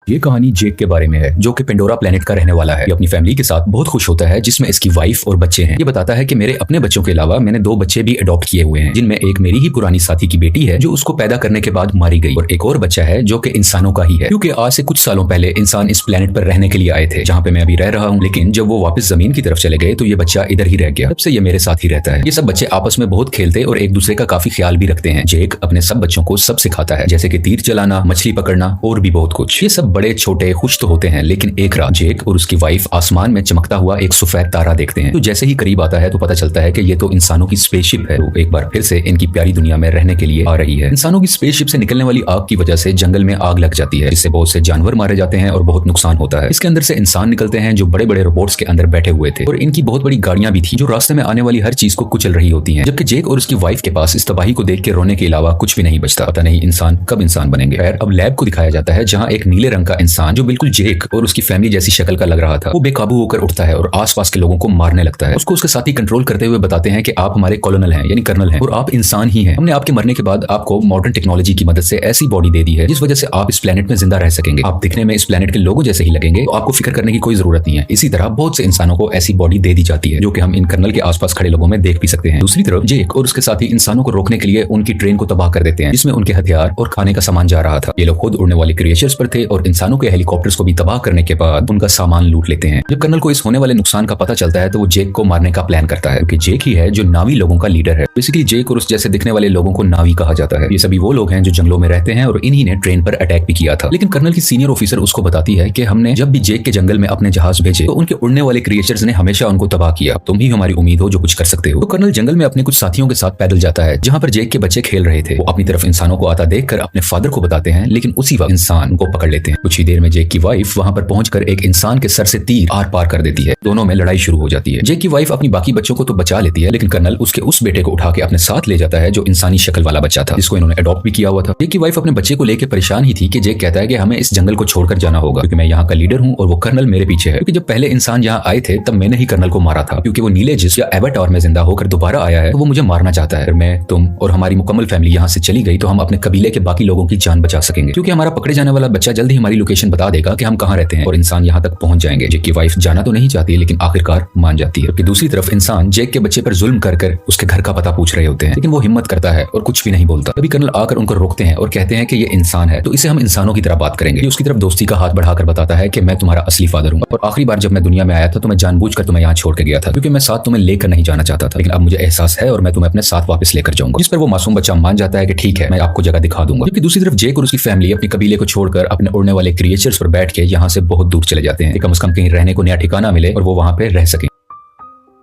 ये कहानी जेक के बारे में है, जो कि पेंडोरा प्लेनेट का रहने वाला है। ये अपनी फैमिली के साथ बहुत खुश होता है, जिसमें इसकी वाइफ और बच्चे हैं। ये बताता है कि मेरे अपने बच्चों के अलावा मैंने 2 बच्चे भी अडॉप्ट किए हुए हैं, जिनमें एक मेरी ही पुरानी साथी की बेटी है जो उसको पैदा करने के बाद मारी गई, और एक और बच्चा है जो कि इंसानों का ही है, क्योंकि आज से कुछ सालों पहले इंसान इस प्लेनेट पर रहने के लिए आए थे, जहाँ पे मैं अभी रह रहा हूँ। लेकिन जब वो वापस जमीन की तरफ चले गए तो ये बच्चा इधर ही रह गया। तब से ये मेरे साथ ही रहता है। ये सब बच्चे आपस में बहुत खेलते और एक दूसरे का काफी ख्याल भी रखते हैं। जेक अपने सब बच्चों को सब सिखाता है, जैसे कि तीर चलाना, मछली पकड़ना और भी बहुत कुछ। ये सब बड़े छोटे खुश तो होते हैं, लेकिन एक रात जेक और उसकी वाइफ आसमान में चमकता हुआ एक सफेद तारा देखते हैं। तो जैसे ही करीब आता है तो पता चलता है कि ये तो इंसानों की स्पेसशिप है, तो एक बार फिर से इनकी प्यारी दुनिया में रहने के लिए आ रही है। इंसानों की स्पेसशिप से निकलने वाली आग की वजह से जंगल में आग लग जाती है, जिससे बहुत से जानवर मारे जाते हैं और बहुत नुकसान होता है। इसके अंदर से इंसान निकलते हैं जो बड़े बड़े रोबोट्स के अंदर बैठे हुए थे, और इनकी बहुत बड़ी गाड़ियां भी थी जो रास्ते में आने वाली हर चीज को कुचल रही होती हैं। जबकि जेक और उसकी वाइफ के पास इस तबाही को देख के रोने के अलावा कुछ भी नहीं बचता। पता नहीं इंसान कब इंसान बनेंगे। खैर, अब लैब को दिखाया जाता है, जहाँ एक नीले रंग का इंसान जो बिल्कुल जेक और उसकी फैमिली जैसी शक्ल का लग रहा था, वो बेकाबू होकर उठता है और आसपास के लोगों को मारने लगता है। उसको उसके साथी कंट्रोल करते हुए बताते हैं कि आप हमारे कॉलोनल हैं, यानी कर्नल हैं, और आप इंसान ही हैं। हमने आपके मरने के बाद आपको मॉडर्न टेक्नोलॉजी की मदद से ऐसी बॉडी दे दी है जिस वजह से आप इस प्लेनेट में जिंदा रह सकेंगे। आप दिखने में इस प्लेनेट के लोगों जैसे ही लगेंगे, तो आपको फिक्र करने की कोई जरूरत नहीं है। इसी तरह बहुत से इंसानों को ऐसी बॉडी दे दी जाती है, जो कि हम इन कर्नल के आसपास खड़े लोगों में देख भी सकते हैं। दूसरी तरफ जेक और उसके साथी इंसानों को रोकने के लिए उनकी ट्रेन को तबाह कर देते हैं, जिसमें उनके हथियार और खाने का सामान जा रहा था। ये लोग खुद उड़ने वाले क्रिएचर्स पर थे और इंसानों के हेलीकॉप्टर्स को भी तबाह करने के बाद उनका सामान लूट लेते हैं। जब कर्नल को इस होने वाले नुकसान का पता चलता है तो वो जेक को मारने का प्लान करता है, क्योंकि जेक ही है जो नावी लोगों का लीडर है। बेसिकली जेक और उस जैसे दिखने वाले लोगों को नावी कहा जाता है। ये सभी वो लोग हैं जो जंगलों में रहते हैं और इन्हीं ने ट्रेन पर अटैक भी किया था। लेकिन कर्नल की सीनियर ऑफिसर उसको बताती है कि हमने जब भी जेक के जंगल में अपने जहाज भेजे तो उनके उड़ने वाले क्रिएचर्स ने हमेशा उनको तबाह किया। तुम ही हमारी उम्मीद हो जो कुछ कर सकते हो। तो कर्नल जंगल में अपने कुछ साथियों के साथ पैदल जाता है, जहाँ पर जेक के बच्चे खेल रहे थे। वो अपनी तरफ इंसानों को आता देखकर अपने फादर को बताते हैं, लेकिन उसी वक्त इंसान को पकड़ लेते हैं। कुछ ही देर में जेक की वाइफ वहां पर पहुंचकर एक इंसान के सर से तीर आर पार कर देती है। दोनों में लड़ाई शुरू हो जाती है। जेक की वाइफ अपनी बाकी बच्चों को तो बचा लेती है, लेकिन कर्नल उसके उस बेटे को उठा के अपने साथ ले जाता है जो इंसानी शक्ल वाला बच्चा था, जिसको इन्होंने अडॉप्ट भी किया हुआ था। जेक की वाइफ अपने बच्चे को लेकर परेशान ही थी कि जेक कहता है कि हमें इस जंगल को छोड़कर जाना होगा, क्योंकि मैं यहाँ का लीडर हूँ और वो कर्नल मेरे पीछे है। क्योंकि जब पहले इंसान यहाँ आए थे तब मैंने ही कर्नल को मारा था, क्योंकि वो नीले जिस या एवाटार में जिंदा होकर दोबारा आया है, तो वो मुझे मारना चाहता है। मैं, तुम और हमारी मुकम्मल फैमिली यहाँ से चली गई तो हम अपने कबीले के बाकी लोगों की जान बचा सकेंगे, क्योंकि हमारा पकड़े जाने वाला बच्चा जल्द ही हमारी लोकेशन बता देगा कि हम कहाँ रहते हैं और इंसान यहाँ तक पहुंच जाएंगे। जेक की वाइफ जाना तो नहीं चाहती, लेकिन आखिरकार मान जाती है। कि दूसरी तरफ इंसान जेक के बच्चे पर जुल्म कर उसके घर का पता पूछ रहे होते हैं, लेकिन वो हिम्मत करता है और कुछ भी नहीं बोलता। तभी कर्नल आकर उनको रोकते हैं और कहते हैं कि ये इंसान है तो इसे हम इंसानों की तरह बात करेंगे। उसकी तरफ दोस्ती का हाथ बढ़ाकर बताता है कि मैं तुम्हारा असली फादर हूँ, और आखिरी बार जब मैं दुनिया में आया था तो मैं जानबूझकर तुम्हें यहाँ छोड़ के गया था, क्योंकि मैं साथ तुम्हें लेकर नहीं जाना चाहता था। लेकिन अब मुझे एहसास है और मैं तुम्हें अपने साथ वापस लेकर जाऊंगा। जिस पर वो मासूम बच्चा मान जाता है कि ठीक है, मैं आपको जगह दिखा दूंगा। क्योंकि दूसरी तरफ जेक और उसकी फैमिली अपनी कबीले को छोड़कर अपने उड़ने वाले क्रिएचर्स पर बैठ के यहाँ से बहुत दूर चले जाते हैं, कम से कम कहीं रहने को नया ठिकाना मिले और वो वहां पे रह सके।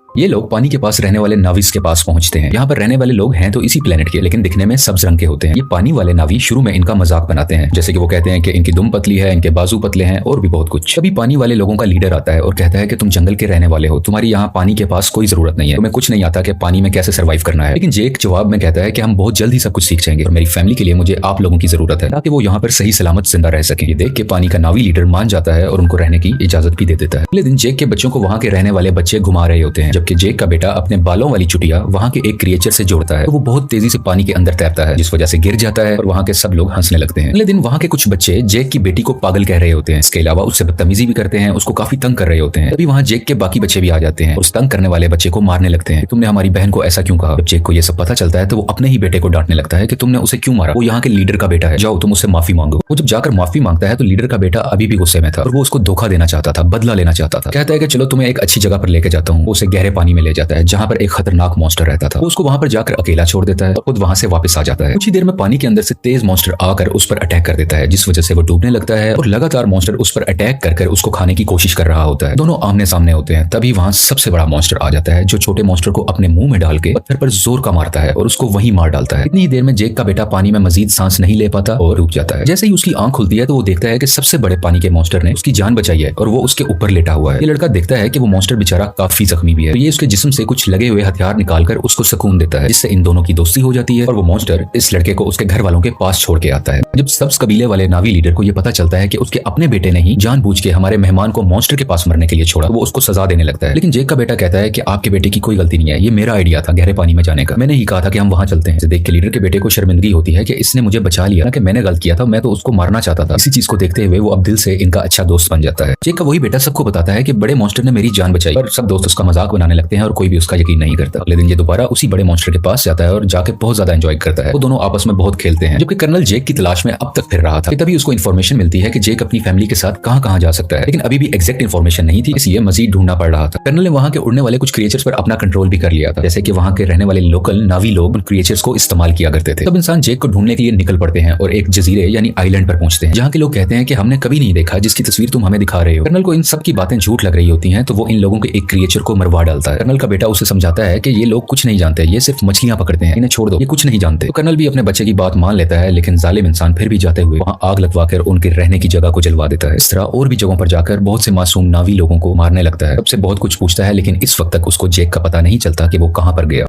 ये लोग पानी के पास रहने वाले नाविस के पास पहुंचते हैं। यहाँ पर रहने वाले लोग हैं तो इसी प्लेनेट के, लेकिन दिखने में सब्ज रंग के होते हैं। ये पानी वाले नावी शुरू में इनका मजाक बनाते हैं, जैसे कि वो कहते हैं कि इनकी दुम पतली है, इनके बाजू पतले हैं और भी बहुत कुछ। तभी पानी वाले लोगों का लीडर आता है और कहता है कि तुम जंगल के रहने वाले हो, तुम्हारी यहाँ पानी के पास कोई जरूरत नहीं है, तुम्हें कुछ नहीं आता कि पानी में कैसे सर्वाइव करना है। लेकिन जेक जवाब में कहता है कि हम बहुत जल्द ही सब कुछ सीख जाएंगे और मेरी फैमिली के लिए मुझे आप लोगों की जरूरत है, ताकि वो यहाँ पर सही सलामत जिंदा रह सके। ये देख के पानी का नावी लीडर मान जाता है और उनको रहने की इजाजत भी दे देता है। अगले दिन जेक के बच्चों को वहाँ के रहने वाले बच्चे घुमा रहे होते हैं, जबकि जेक का बेटा अपने बालों वाली चुटिया वहाँ के एक क्रिएचर से जोड़ता है, तो वो बहुत तेजी से पानी के अंदर तैरता है, जिस वजह से गिर जाता है और वहाँ के सब लोग हंसने लगते हैं। अगले दिन वहाँ के कुछ बच्चे जेक की बेटी को पागल कह रहे होते हैं। इसके अलावा उससे बदतमीजी भी करते हैं, उसको काफी तंग कर रहे होते हैं। तभी वहाँ जेक के बाकी बच्चे भी आ जाते हैं और उस तंग करने वाले बच्चे को मारने लगते हैं। तुमने हमारी बहन को ऐसा क्यों कहा? जब जेक को ये सब पता चलता है तो वो अपने ही बेटे को डांटने लगता है कि तुमने उसे क्यों मारा, वो यहाँ के लीडर का बेटा है, जाओ तुम उससे माफी मांगो। वो जब जाकर माफी मांगता है तो लीडर का बेटा अभी भी गुस्से में था और वो उसको धोखा देना चाहता था, बदला लेना चाहता था। कहता है कि चलो तुम्हें एक अच्छी जगह पर लेके जाता हूँ। उसे गहरे पानी में ले जाता है, जहाँ पर एक खतरनाक मॉन्स्टर रहता था। वो उसको वहां पर जाकर अकेला छोड़ देता है और खुद वहां से वापस आ जाता है। कुछ ही देर में पानी के अंदर से तेज मॉन्स्टर आकर उस पर अटैक कर देता है, जिस वजह से वो डूबने लगता है और लगातार मॉन्स्टर उस पर अटैक कर उसको खाने की कोशिश कर रहा होता है। दोनों आमने सामने होते हैं। तभी वहां सबसे बड़ा मॉन्स्टर आ जाता है, जो छोटे मॉन्स्टर को अपने मुंह में डाल के पत्थर पर जोर का मारता है और उसको वहीं मार डालता है। इतनी ही देर में जेक का बेटा पानी में मजीद सांस नहीं ले पाता और डूब जाता है। जैसे ही उसकी आंख खुलती है तो वो देखता है कि सबसे बड़े पानी के मॉन्स्टर ने उसकी जान बचाई है और वो उसके ऊपर लेटा हुआ है। ये लड़का देखता है कि वो मॉन्स्टर बेचारा काफी जख्मी भी है। ये उसके जिस्म से कुछ लगे हुए हथियार निकालकर उसको सुकून देता है, जिससे इन दोनों की दोस्ती हो जाती है और वो मॉन्स्टर इस लड़के को उसके घर वालों के पास छोड़ के आता है। जब सब्ज कबीले वाले नावी लीडर को ये पता चलता है कि उसके अपने बेटे ने ही जानबूझ के हमारे मेहमान को मॉन्स्टर के पास मरने के लिए छोड़ा, वो उसको सजा देने लगता है। लेकिन जेक का बेटा कहता है कि आपके बेटे की कोई गलती नहीं है, ये मेरा आइडिया था गहरे पानी में जाने का, मैंने ही कहा था कि हम वहां चलते हैं। देख के लीडर के बेटे को शर्मिंदगी होती है कि इसने मुझे बचा लिया ना, कि मैंने गलत किया था, मैं तो उसको मारना चाहता था। इसी चीज को देखते हुए वो अब दिल से इनका अच्छा दोस्त बन जाता है। जेक का वही बेटा सबको बताता है कि बड़े मॉन्स्टर ने मेरी जान बचाई, और सब दोस्त उसका मजाक बनाने लगते हैं और कोई भी उसका यकीन नहीं करता। अगले दिन ये दोबारा उसी बड़े मॉन्स्टर के पास जाता है और जाके बहुत ज्यादा एंजॉय करता है। वो दोनों आपस में बहुत खेलते हैं, जबकि कर्नल जेक की तलाश में अब तक फिर रहा था। तभी उसको इन्फॉर्मेशन मिलती है कि जेक अपनी फैमिली के साथ कहां जा सकता है, लेकिन अभी भी एग्जैक्ट इन्फॉर्मेशन नहीं थी, इसलिए मजीद ढूंढना पड़ रहा था। कर्नल ने वहां के उड़ने वाले कुछ क्रिएचर्स पर अपना कंट्रोल भी कर लिया था, जैसे कि वहां के रहने वाले लोकल नावी लोग उन क्रिएचर्स को इस्तेमाल किया करते थे। तब इंसान जेक को ढूंढने के लिए निकल पड़ते हैं और एक जजीरे यानी आइलैंड पर पहुंचते हैं, जहां के लोग कहते हैं कि हमने कभी नहीं देखा जिसकी तस्वीर तुम हमें दिखा रहे हो। कर्नल को इन सब की बातें झूठ लग रही होती हैं, तो वो इन लोगों के एक क्रिएचर को मरवा डालता है। कर्नल का बेटा उसे समझाता है कि ये लोग कुछ नहीं जानते, ये सिर्फ मछलियां पकड़ते हैं, इन्हें छोड़ दो, ये कुछ नहीं जानते। तो कर्नल भी अपने बच्चे की बात मान लेता है, लेकिन जालिम इंसान फिर भी जाते हुए वहां आग लगवाकर उनके रहने की जगह को जलवा देता है। इस तरह और भी जगहों पर जाकर बहुत से मासूम नावी लोगों को मारने लगता है। सबसे बहुत कुछ पूछता है, लेकिन इस वक्त तक उसको जेक का पता नहीं चलता कि वो कहां पर गया।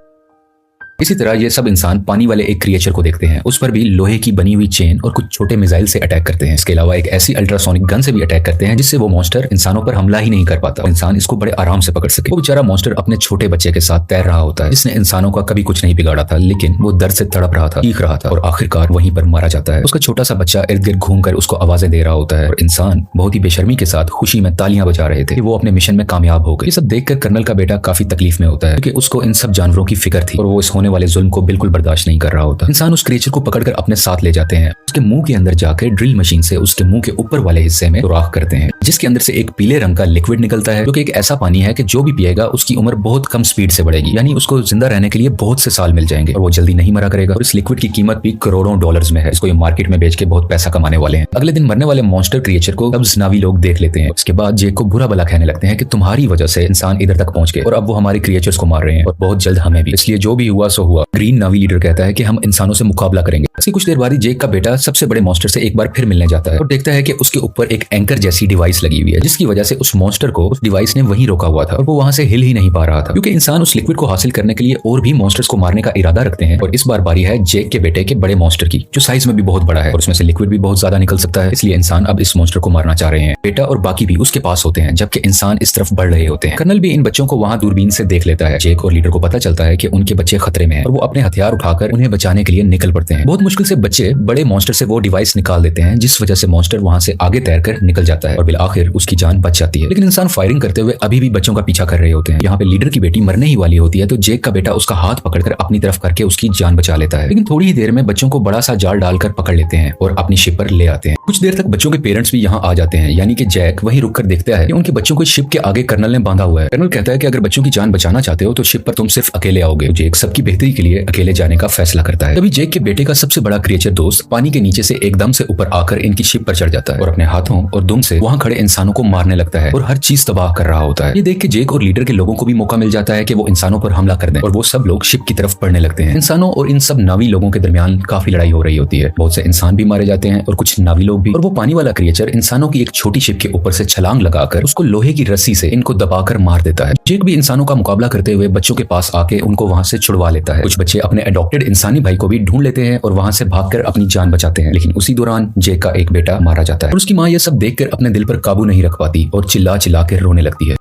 इसी तरह ये सब इंसान पानी वाले एक क्रिएचर को देखते हैं, उस पर भी लोहे की बनी हुई चेन और कुछ छोटे मिसाइल से अटैक करते हैं। इसके अलावा एक ऐसी अल्ट्रासोनिक गन से भी अटैक करते हैं जिससे वो मॉन्स्टर इंसानों पर हमला ही नहीं कर पाता, इंसान इसको बड़े आराम से पकड़ सके। वो बेचारा मॉन्स्टर अपने छोटे बच्चे के साथ तैर रहा होता है, जिसने इंसानों का कभी कुछ नहीं बिगाड़ा था, लेकिन वो दर्द से तड़प रहा था, चीख रहा था और आखिरकार वहीं पर मारा जाता है। उसका छोटा सा बच्चा इर्द गिर्द घूमकर उसको आवाजें दे रहा होता है और इंसान बहुत ही बेशर्मी के साथ खुशी में तालियां बजा रहे थे कि वो अपने मिशन में कामयाब हो गए। ये सब देखकर कर्नल का बेटा काफी तकलीफ में होता है, क्योंकि उसको इन सब जानवरों की फिक्र थी और वो इस होने वाले जुल्म को बिल्कुल बर्दाश्त नहीं कर रहा होता। इंसान उस क्रिएचर को पकड़कर अपने साथ ले जाते हैं, उसके मुंह के अंदर जाकर ड्रिल मशीन से उसके मुंह के ऊपर वाले हिस्से में सुराख करते हैं, जिसके अंदर से एक पीले रंग का लिक्विड निकलता है, जो कि एक ऐसा पानी है कि जो भी पिएगा उसकी उम्र बहुत कम स्पीड से बढ़ेगी, यानी उसको जिंदा रहने के लिए बहुत से साल मिल जाएंगे और वो जल्दी नहीं मरा करेगा। और इस लिक्विड की कीमत भी करोड़ों डॉलर्स में है, इसको ये मार्केट में बेच के बहुत पैसा कमाने वाले हैं। अगले दिन मरने वाले मॉन्स्टर क्रिएचर को सब्ज नावी लोग देख लेते हैं। उसके बाद जेक को बुरा भला कहने लगते हैं कि तुम्हारी वजह से इंसान इधर तक पहुंच गए और अब वो हमारे क्रिएचर्स को मार रहे हैं और बहुत जल्द हमें भी, इसलिए जो भी हुआ सो हुआ। ग्रीन नावी लीडर कहता है कि हम इंसानों से मुकाबला करेंगे। इसकी कुछ देर बाद जेक का बेटा सबसे बड़े मॉन्स्टर से एक बार फिर मिलने जाता है और देखता है कि उसके ऊपर एक एंकर जैसी डिवाइस लगी हुई है, जिसकी वजह से उस मॉन्स्टर को उस डिवाइस ने वहीं रोका हुआ था और वो वहां से हिल ही नहीं पा रहा था, क्योंकि इंसान उस लिक्विड को हासिल करने के लिए और भी मॉन्स्टर्स को मारने का इरादा रखते हैं। और इस बार बारी है जेक के बेटे के बड़े मॉन्स्टर की, जो साइज में भी बहुत बड़ा है और उसमें से लिक्विड भी बहुत ज्यादा निकल सकता है, इसलिए इंसान अब इस मॉन्स्टर को मारना चाह रहे हैं। बेटा और बाकी भी उसके पास होते हैं, जबकि इंसान इस तरफ बढ़ रहे होते हैं। कर्नल भी इन बच्चों को वहां दूरबीन से देख लेता है। जेक और लीडर को पता चलता है कि उनके बच्चे खतरे में हैं और वो अपने हथियार उठाकर उन्हें बचाने के लिए निकल पड़ते हैं। बहुत मुश्किल से बच्चे बड़े मॉन्स्टर से वो डिवाइस निकाल देते हैं, जिस वजह से मॉन्स्टर वहां से आगे तैरकर निकल जाता है और बिल आखिर उसकी जान बच जाती है। लेकिन इंसान फायरिंग करते हुए अभी भी बच्चों का पीछा कर रहे होते हैं। यहाँ पे लीडर की बेटी मरने ही वाली होती है, तो जेक का बेटा उसका हाथ पकड़कर अपनी तरफ करके उसकी जान बचा लेता है। लेकिन थोड़ी ही देर में बच्चों को बड़ा सा जाल डालकर पकड़ लेते हैं और अपनी शिप पर ले आते हैं। कुछ देर तक बच्चों के पेरेंट्स भी यहाँ आ जाते हैं, यानी कि जैक वहीं रुककर देखता है कि उनके बच्चों को शिप के आगे कर्नल ने बांधा हुआ है। कर्नल कहता है कि अगर बच्चों की जान बचाना चाहते हो तो शिप पर तुम सिर्फ अकेले आओगे। जेक सबकी बेहतरी के लिए अकेले जाने का फैसला करता है। तभी जेक के बेटे का सबसे बड़ा क्रिएचर दोस्त पानी के नीचे से एकदम से ऊपर आकर इनकी शिप पर चढ़ जाता है और अपने हाथों और दुम से वहां खड़े इंसानों को मारने लगता है और हर चीज तबाह कर रहा होता है। ये देख के जेक और लीडर के लोगों को भी मौका मिल जाता है कि वो इंसानों पर हमला कर दें और वो सब लोग शिप की तरफ बढ़ने लगते हैं। इंसानों और इन सब नावी लोगों के दरमियान काफी लड़ाई हो रही होती है, बहुत से इंसान भी मारे जाते हैं और कुछ नावी लोग भी। और वो पानी वाला क्रिएचर इंसानों की एक छोटी शिप के ऊपर से छलांग लगाकर उसको लोहे की रस्सी से इनको दबाकर मार देता है। जेक भी इंसानों का मुकाबला करते हुए बच्चों के पास आके उनको वहां से छुड़वा लेता है। कुछ बच्चे अपने अडॉप्टेड इंसानी भाई को भी ढूंढ लेते हैं और वहां से भागकर अपनी जान बचाते हैं, लेकिन उसी दौरान जेक का एक बेटा मारा जाता है और उसकी माँ ये सब देखकर अपने दिल पर काबू नहीं रख पाती और चिल्ला चिल्ला कर रोने लगती है।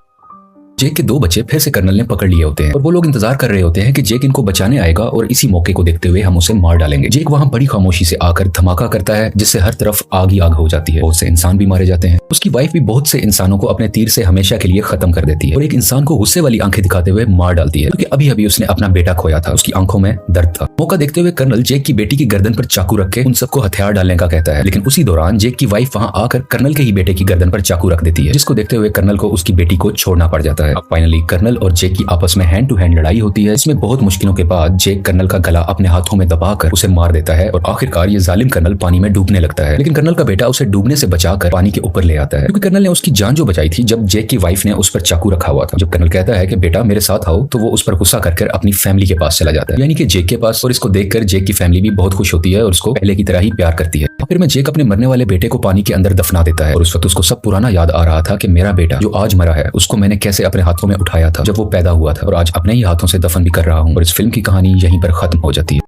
जेक के दो बच्चे फिर से कर्नल ने पकड़ लिए होते हैं और वो लोग इंतजार कर रहे होते हैं कि जेक इनको बचाने आएगा और इसी मौके को देखते हुए हम उसे मार डालेंगे। जेक वहां बड़ी खामोशी से आकर धमाका करता है, जिससे हर तरफ आग ही आग हो जाती है। बहुत से इंसान भी मारे जाते हैं। उसकी वाइफ भी बहुत से इंसानों को अपने तीर से हमेशा के लिए खत्म कर देती है और एक इंसान को गुस्से वाली आंखें दिखाते हुए मार डालती है, क्योंकि अभी अभी उसने अपना बेटा खोया था। उसकी आंखों में दर्द था। मौका देखते हुए कर्नल जेक की बेटी की गर्दन पर चाकू रख के उन सबको हथियार डालने का कहता है, लेकिन उसी दौरान जेक की वाइफ वहां आकर कर्नल के ही बेटे की गर्दन पर चाकू रख देती है, जिसको देखते हुए कर्नल को उसकी बेटी को छोड़ना पड़ जाता है। फाइनली कर्नल और जेक की आपस में हैंड टू हैंड लड़ाई होती है। इसमें बहुत मुश्किलों के बाद जेक कर्नल का गला अपने हाथों में दबाकर उसे मार देता है और आखिरकार ये जालिम कर्नल पानी में डूबने लगता है। लेकिन कर्नल का बेटा उसे डूबने से बचाकर पानी के ऊपर ले आता है, क्योंकि कर्नल ने उसकी जान जो बचाई थी जब जेक की वाइफ ने उस पर चाकू रखा हुआ था। जब कर्नल कहता है कि बेटा मेरे साथ आओ, तो वो उस पर गुस्सा कर अपनी फैमिली के पास चला जाता है, यानी कि जेक के पास। और इसको देखकर जेक की फैमिली भी बहुत खुश होती है और उसको पहले की तरह ही प्यार करती है। फिर में जेक अपने मरने वाले बेटे को पानी के अंदर दफना देता है और उस वक्त उसको सब पुराना याद आ रहा था कि मेरा बेटा जो आज मरा है उसको मैंने कैसे अपने हाथों में उठाया था जब वो पैदा हुआ था और आज अपने ही हाथों से दफन भी कर रहा हूँ। और इस फिल्म की कहानी यहीं पर खत्म हो जाती है।